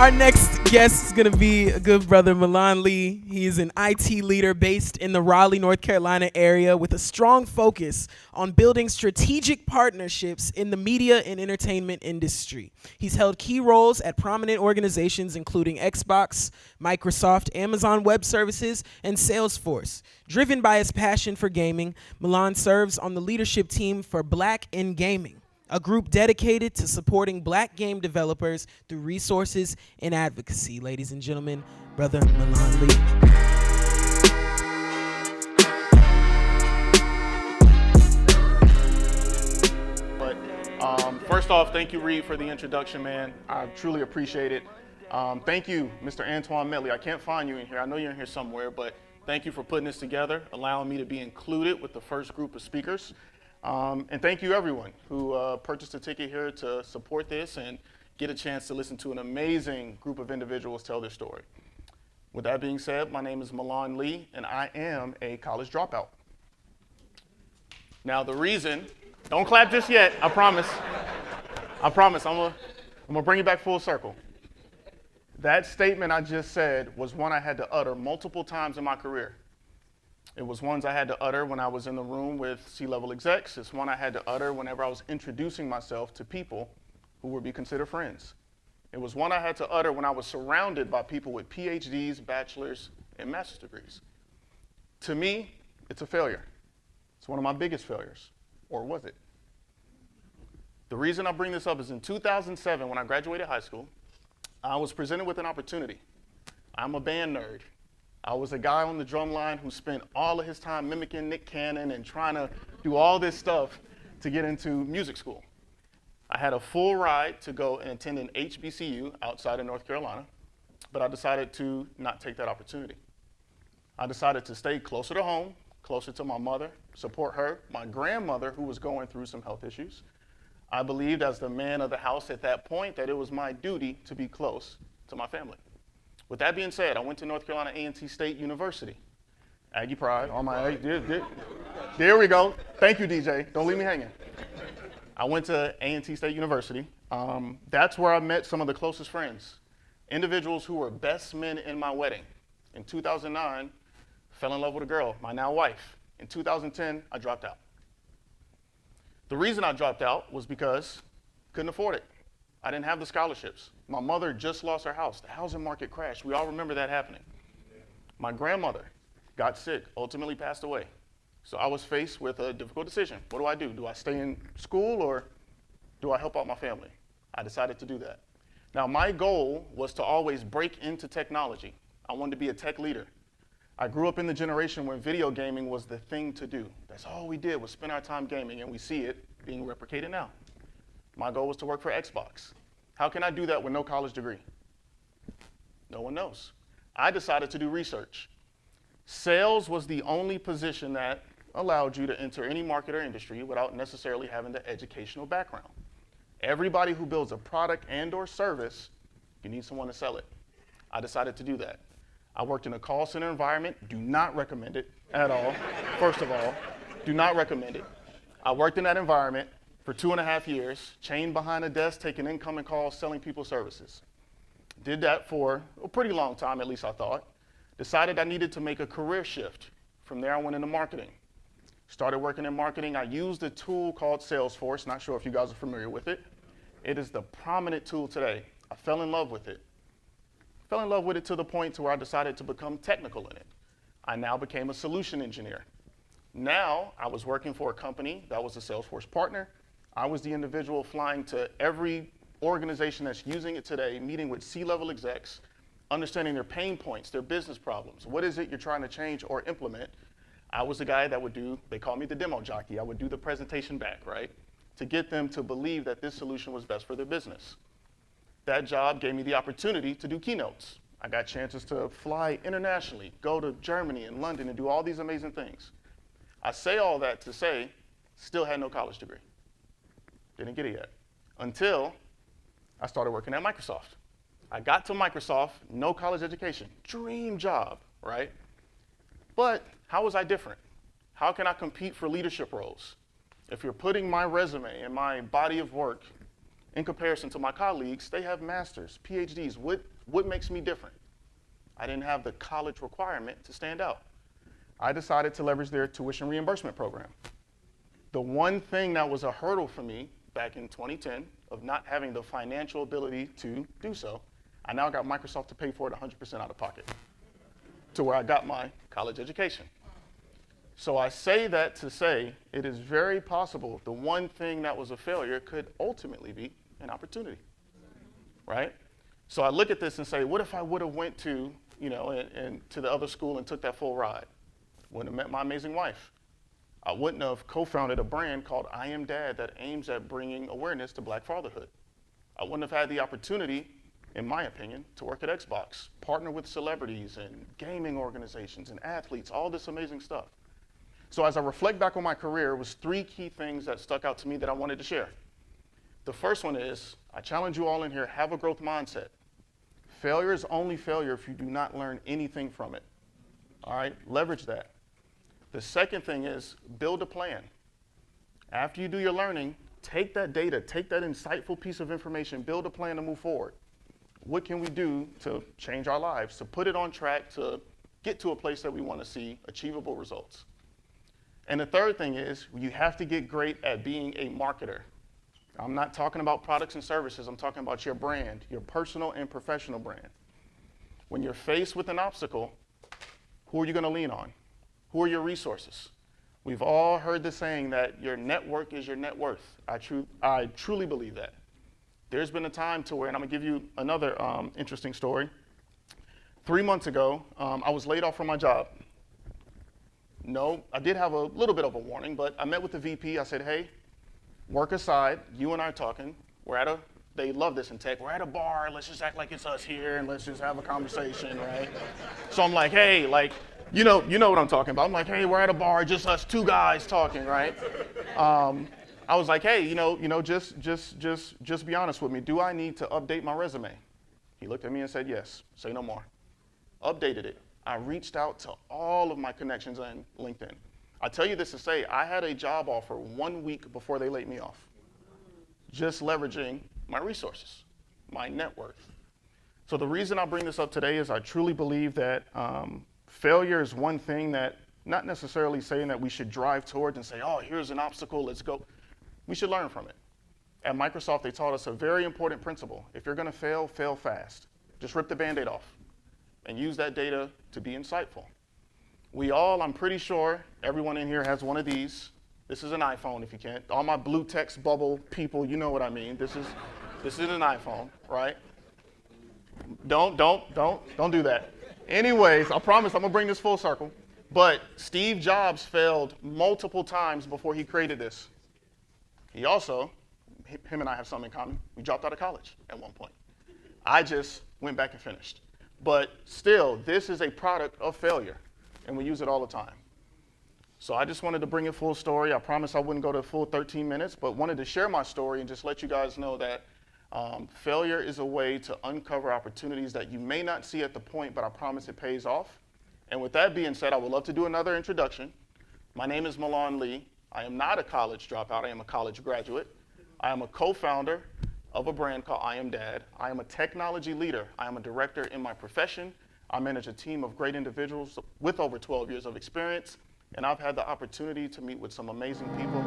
Our next guest is going to be a good brother, Milan Lee. He is an IT leader based in the Raleigh, North Carolina area with a strong focus on building strategic partnerships in the media and entertainment industry. He's held key roles at prominent organizations including Xbox, Microsoft, Amazon Web Services, and Salesforce. Driven by his passion for gaming, Milan serves on the leadership team for Black in Gaming, a group dedicated to supporting Black game developers through resources and advocacy. Ladies and gentlemen, brother Milan Lee. But first off, thank you, Reed, for the introduction, man. I truly appreciate it. Thank you, Mr. Antoine Medley. I can't find you in here. I know you're in here somewhere, but thank you for putting this together, allowing me to be included with the first group of speakers. And thank you, everyone who purchased a ticket here to support this and get a chance to listen to an amazing group of individuals tell their story. With that being said, my name is Milan Lee, and I am a college dropout. Now, the reason, don't clap just yet, I promise. I'm gonna bring it back full circle. That statement I just said was one I had to utter multiple times in my career. It was ones I had to utter when I was in the room with C-level execs. It's one I had to utter whenever I was introducing myself to people who would be considered friends. It was one I had to utter when I was surrounded by people with PhDs, bachelor's, and master's degrees. To me, it's a failure. It's one of my biggest failures, or was it? The reason I bring this up is in 2007, when I graduated high school, I was presented with an opportunity. I'm a band nerd. I was a guy on the drum line who spent all of his time mimicking Nick Cannon and trying to do all this stuff to get into music school. I had a full ride to go and attend an HBCU outside of North Carolina, but I decided to not take that opportunity. I decided to stay closer to home, closer to my mother, support her, my grandmother who was going through some health issues. I believed as the man of the house at that point that it was my duty to be close to my family. With that being said, I went to North Carolina A&T State University. Aggie pride on my, there we go. Thank you, DJ. Don't leave me hanging. I went to A&T State University. That's where I met some of the closest friends, individuals who were best men in my wedding. In 2009, fell in love with a girl, my now wife. In 2010, I dropped out. The reason I dropped out was because couldn't afford it. I didn't have the scholarships. My mother just lost her house. The housing market crashed. We all remember that happening. My grandmother got sick, ultimately passed away. So I was faced with a difficult decision. What do? Do I stay in school or do I help out my family? I decided to do that. Now, my goal was to always break into technology. I wanted to be a tech leader. I grew up in the generation when video gaming was the thing to do. That's all we did was spend our time gaming, and we see it being replicated now. My goal was to work for Xbox. How can I do that with no college degree? No one knows. I decided to do research. Sales was the only position that allowed you to enter any market or industry without necessarily having the educational background. Everybody who builds a product and or service, you need someone to sell it. I decided to do that. I worked in a call center environment. Do not recommend it at all. First of all, do not recommend it. I worked in that environment for 2.5 years, chained behind a desk, taking incoming calls, selling people services. Did that for a pretty long time, at least I thought. Decided I needed to make a career shift. From there, I went into marketing. Started working in marketing. I used a tool called Salesforce. Not sure if you guys are familiar with it. It is the prominent tool today. I fell in love with it. Fell in love with it to the point to where I decided to become technical in it. I now became a solution engineer. Now, I was working for a company that was a Salesforce partner. I was the individual flying to every organization that's using it today, meeting with C-level execs, understanding their pain points, their business problems. What is it you're trying to change or implement? I was the guy that would do, they call me the demo jockey. I would do the presentation back, right? To get them to believe that this solution was best for their business. That job gave me the opportunity to do keynotes. I got chances to fly internationally, go to Germany and London and do all these amazing things. I say all that to say, still had no college degree. Didn't get it yet. Until I started working at Microsoft. I got to Microsoft, no college education, dream job, right? But how was I different? How can I compete for leadership roles? If you're putting my resume and my body of work in comparison to my colleagues, they have masters, PhDs. What What makes me different? I didn't have the college requirement to stand out. I decided to leverage their tuition reimbursement program. The one thing that was a hurdle for me back in 2010 of not having the financial ability to do so, I now got Microsoft to pay for it 100% out of pocket to where I got my college education. So I say that to say it is very possible the one thing that was a failure could ultimately be an opportunity, right? So I look at this and say, what if I would have went to, and to the other school and took that full ride? Wouldn't have met my amazing wife. I wouldn't have co-founded a brand called I Am Dad that aims at bringing awareness to Black fatherhood. I wouldn't have had the opportunity, in my opinion, to work at Xbox, partner with celebrities and gaming organizations and athletes, all this amazing stuff. So as I reflect back on my career, it was 3 key things that stuck out to me that I wanted to share. The first one is, I challenge you all in here, have a growth mindset. Failure is only failure if you do not learn anything from it. All right, leverage that. The second thing is, build a plan. After you do your learning, take that data, take that insightful piece of information, build a plan to move forward. What can we do to change our lives, to put it on track, to get to a place that we want to see achievable results? And the third thing is, you have to get great at being a marketer. I'm not talking about products and services, I'm talking about your brand, your personal and professional brand. When you're faced with an obstacle, who are you going to lean on? Who are your resources? We've all heard the saying that your network is your net worth. I truly believe that. There's been a time to where, and I'm gonna give you another interesting story. 3 months ago, I was laid off from my job. No, I did have a little bit of a warning, but I met with the VP. I said, hey, work aside, you and I are talking. They love this in tech. We're at a bar, let's just act like it's us here and let's just have a conversation, right? So I'm like, hey, you know what I'm talking about. I'm like, hey, we're at a bar, just us 2 guys talking, right? I was like, hey, just be honest with me. Do I need to update my resume? He looked at me and said, yes, say no more. Updated it. I reached out to all of my connections on LinkedIn. I tell you this to say, I had a job offer 1 week before they laid me off. Just leveraging my resources, my net worth. So the reason I bring this up today is I truly believe that failure is one thing that, not necessarily saying that we should drive towards and say, oh, here's an obstacle, let's go. We should learn from it. At Microsoft, they taught us a very important principle. If you're gonna fail, fail fast. Just rip the Band-Aid off and use that data to be insightful. We all, I'm pretty sure, everyone in here has one of these. This is an iPhone if you can't. All my blue text bubble people, you know what I mean. This is an iPhone, right? Don't do that. Anyways, I promise I'm gonna bring this full circle. But Steve Jobs failed multiple times before he created this. He also, him and I have something in common. We dropped out of college at one point. I just went back and finished. But still, this is a product of failure, and we use it all the time. So I just wanted to bring a full story. I promised I wouldn't go to a full 13 minutes, but wanted to share my story and just let you guys know that failure is a way to uncover opportunities that you may not see at the point, but I promise it pays off. And with that being said, I would love to do another introduction. My name is Milan Lee. I am not a college dropout. I am a college graduate. I am a co-founder of a brand called I Am Dad. I am a technology leader. I am a director in my profession. I manage a team of great individuals with over 12 years of experience, and I've had the opportunity to meet with some amazing people.